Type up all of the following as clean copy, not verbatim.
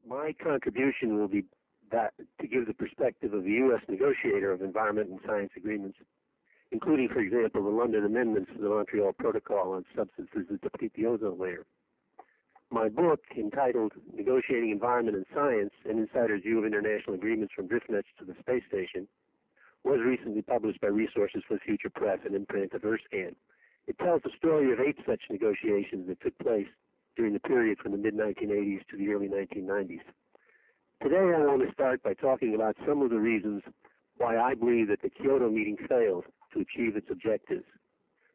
My contribution will be that to give the perspective of the U.S. negotiator of environment and science agreements, including, for example, the London amendments to the Montreal Protocol on substances that deplete the ozone layer. My book, entitled Negotiating Environment and Science, An Insider's View of International Agreements from Drift Nets to the Space Station, was recently published by Resources for the Future Press, an imprint of Earthcast. It tells the story of 8 such negotiations that took place during the period from the mid-1980s to the early 1990s. Today I want to start by talking about some of the reasons why I believe that the Kyoto meeting failed to achieve its objectives,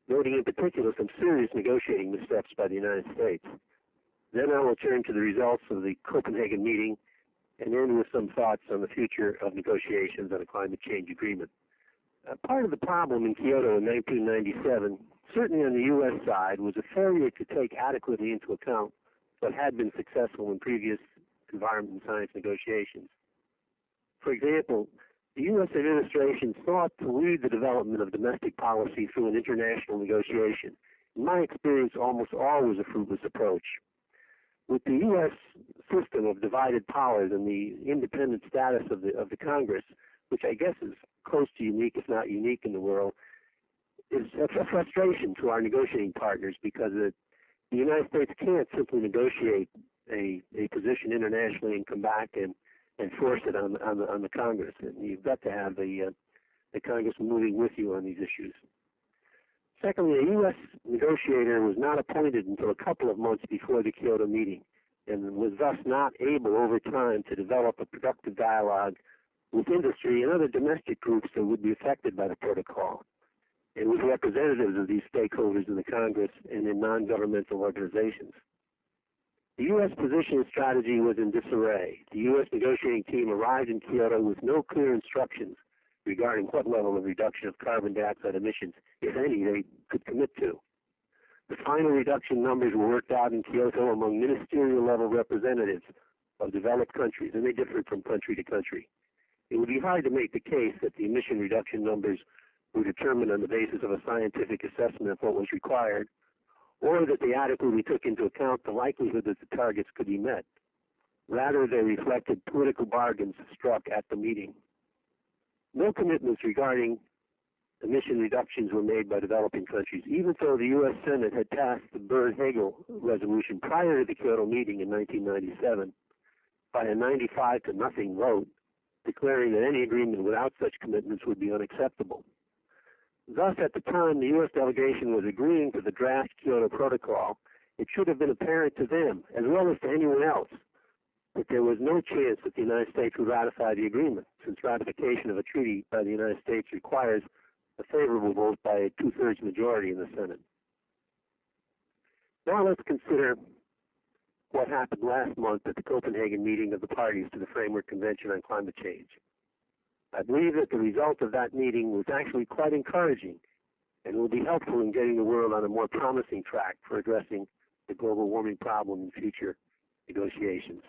noting in particular some serious negotiating missteps by the United States. Then I will turn to the results of the Copenhagen meeting and end with some thoughts on the future of negotiations on a climate change agreement. Part of the problem in Kyoto in 1997, certainly on the U.S. side, was a failure to take adequately into account what had been successful in previous environment and science negotiations. For example, the U.S. administration sought to lead the development of domestic policy through an international negotiation. In my experience, almost always a fruitless approach. With the U.S. system of divided powers and the independent status of the Congress, which I guess is close to unique, if not unique in the world, is a frustration to our negotiating partners because the United States can't simply negotiate a position internationally and come back and force it on the Congress. And you've got to have the Congress moving with you on these issues. Secondly, a U.S. negotiator was not appointed until a couple of months before the Kyoto meeting and was thus not able over time to develop a productive dialogue with industry and other domestic groups that would be affected by the protocol, and with representatives of these stakeholders in the Congress and in non-governmental organizations. The U.S. position and strategy was in disarray. The U.S. negotiating team arrived in Kyoto with no clear instructions regarding what level of reduction of carbon dioxide emissions, if any, they could commit to. The final reduction numbers were worked out in Kyoto among ministerial-level representatives of developed countries, and they differed from country to country. It would be hard to make the case that the emission reduction numbers were determined on the basis of a scientific assessment of what was required, or that they adequately took into account the likelihood that the targets could be met. Rather, they reflected political bargains struck at the meeting. No commitments regarding emission reductions were made by developing countries, even though the U.S. Senate had passed the Byrd-Hagel resolution prior to the Kyoto meeting in 1997 by a 95-0 vote, declaring that any agreement without such commitments would be unacceptable. Thus, at the time the U.S. delegation was agreeing to the draft Kyoto Protocol, it should have been apparent to them, as well as to anyone else, that there was no chance that the United States would ratify the agreement, since ratification of a treaty by the United States requires a favorable vote by a 2/3 majority in the Senate. Now let's consider what happened last month at the Copenhagen meeting of the parties to the Framework Convention on Climate Change. I believe that the result of that meeting was actually quite encouraging and will be helpful in getting the world on a more promising track for addressing the global warming problem in future negotiations.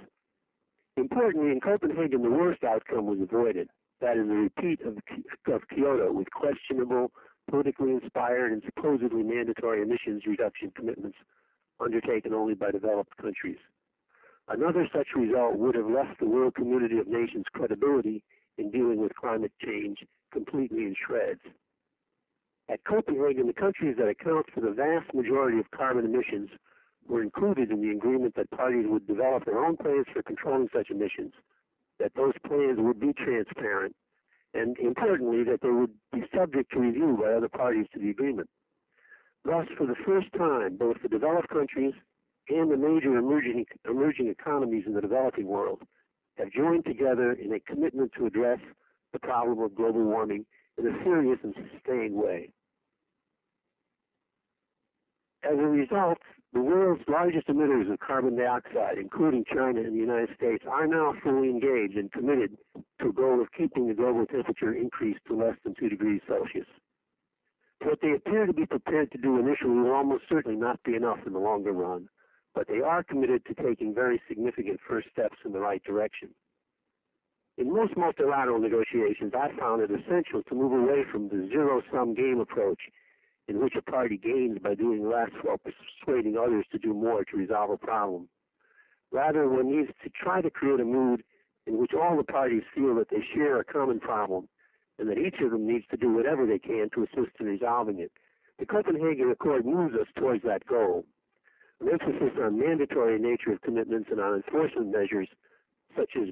Importantly, in Copenhagen, the worst outcome was avoided. That is, a repeat of Kyoto with questionable, politically inspired, and supposedly mandatory emissions reduction commitments undertaken only by developed countries. Another such result would have left the world community of nations' credibility in dealing with climate change completely in shreds. At Copenhagen, the countries that account for the vast majority of carbon emissions were included in the agreement that parties would develop their own plans for controlling such emissions, that those plans would be transparent, and importantly, that they would be subject to review by other parties to the agreement. Thus, for the first time, both the developed countries and the major emerging economies in the developing world have joined together in a commitment to address the problem of global warming in a serious and sustained way. As a result, the world's largest emitters of carbon dioxide, including China and the United States, are now fully engaged and committed to a goal of keeping the global temperature increase to less than 2 degrees Celsius. What they appear to be prepared to do initially will almost certainly not be enough in the longer run, but they are committed to taking very significant first steps in the right direction. In most multilateral negotiations, I found it essential to move away from the zero-sum game approach in which a party gains by doing less while persuading others to do more to resolve a problem. Rather, one needs to try to create a mood in which all the parties feel that they share a common problem and that each of them needs to do whatever they can to assist in resolving it. The Copenhagen Accord moves us towards that goal. An emphasis on mandatory nature of commitments and on enforcement measures such as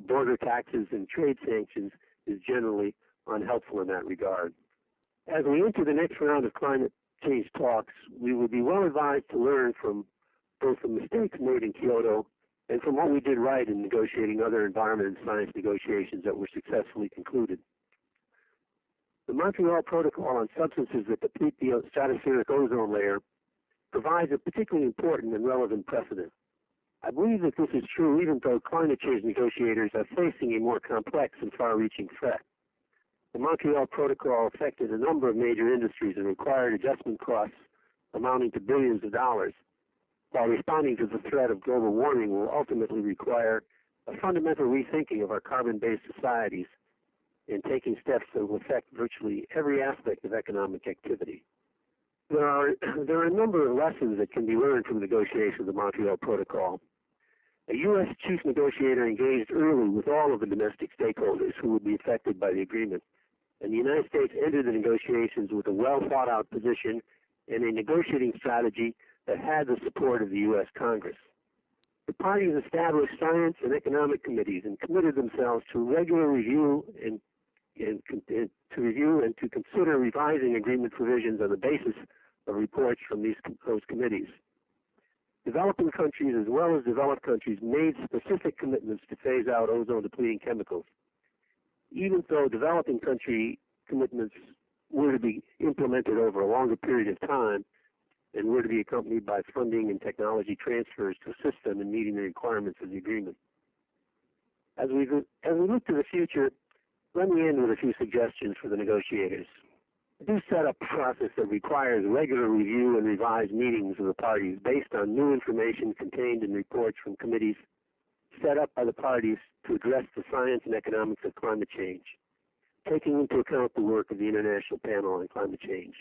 border taxes and trade sanctions is generally unhelpful in that regard. As we enter the next round of climate change talks, we will be well advised to learn from both the mistakes made in Kyoto and from what we did right in negotiating other environment and science negotiations that were successfully concluded. The Montreal Protocol on substances that deplete the stratospheric ozone layer provides a particularly important and relevant precedent. I believe that this is true even though climate change negotiators are facing a more complex and far-reaching threat. The Montreal Protocol affected a number of major industries and required adjustment costs amounting to billions of dollars, while responding to the threat of global warming will ultimately require a fundamental rethinking of our carbon-based societies and taking steps that will affect virtually every aspect of economic activity. There are a number of lessons that can be learned from the negotiation of the Montreal Protocol. A U.S. chief negotiator engaged early with all of the domestic stakeholders who would be affected by the agreement, and the United States entered the negotiations with a well-thought-out position and a negotiating strategy that had the support of the U.S. Congress. The parties established science and economic committees and committed themselves to regular review and to consider revising agreement provisions on the basis of reports from those committees. Developing countries as well as developed countries made specific commitments to phase out ozone-depleting chemicals. Even though developing country commitments were to be implemented over a longer period of time and were to be accompanied by funding and technology transfers to assist them in meeting the requirements of the agreement. As we look to the future, let me end with a few suggestions for the negotiators. Do set up a process that requires regular review and revised meetings of the parties based on new information contained in reports from committees set up by the parties to address the science and economics of climate change, taking into account the work of the International Panel on Climate Change.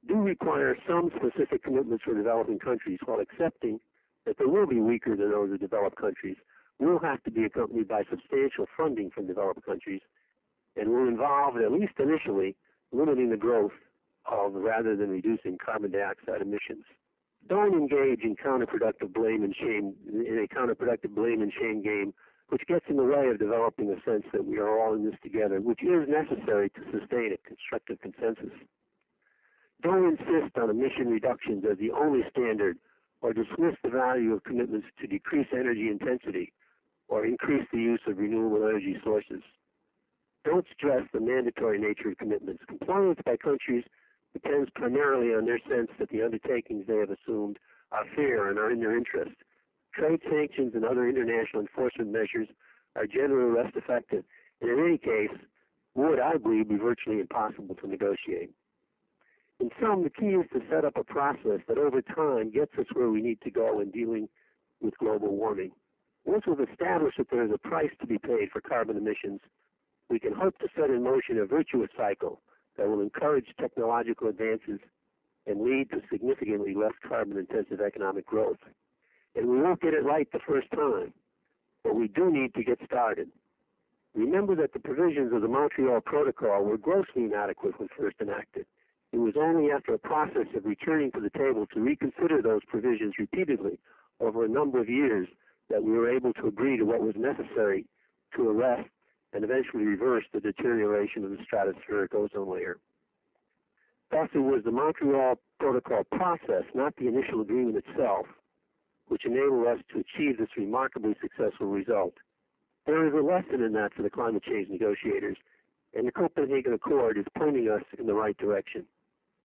Do require some specific commitments for developing countries while accepting that they will be weaker than those of developed countries, will have to be accompanied by substantial funding from developed countries, and will involve, at least initially, limiting the growth of rather than reducing carbon dioxide emissions. Don't engage in counterproductive blame and shame game, which gets in the way of developing a sense that we are all in this together, which is necessary to sustain a constructive consensus. Don't insist on emission reductions as the only standard or dismiss the value of commitments to decrease energy intensity or increase the use of renewable energy sources. Don't stress the mandatory nature of commitments. Compliance by countries depends primarily on their sense that the undertakings they have assumed are fair and are in their interest. Trade sanctions and other international enforcement measures are generally less effective, and in any case, would, I believe, be virtually impossible to negotiate. In sum, the key is to set up a process that over time gets us where we need to go in dealing with global warming. Once we've established that there is a price to be paid for carbon emissions, we can hope to set in motion a virtuous cycle that will encourage technological advances and lead to significantly less carbon-intensive economic growth. And we won't get it right the first time, but we do need to get started. Remember that the provisions of the Montreal Protocol were grossly inadequate when first enacted. It was only after a process of returning to the table to reconsider those provisions repeatedly over a number of years that we were able to agree to what was necessary to arrest and eventually reverse the deterioration of the stratospheric ozone layer. Thus, it was the Montreal Protocol process, not the initial agreement itself, which enabled us to achieve this remarkably successful result. There is a lesson in that for the climate change negotiators, and the Copenhagen Accord is pointing us in the right direction.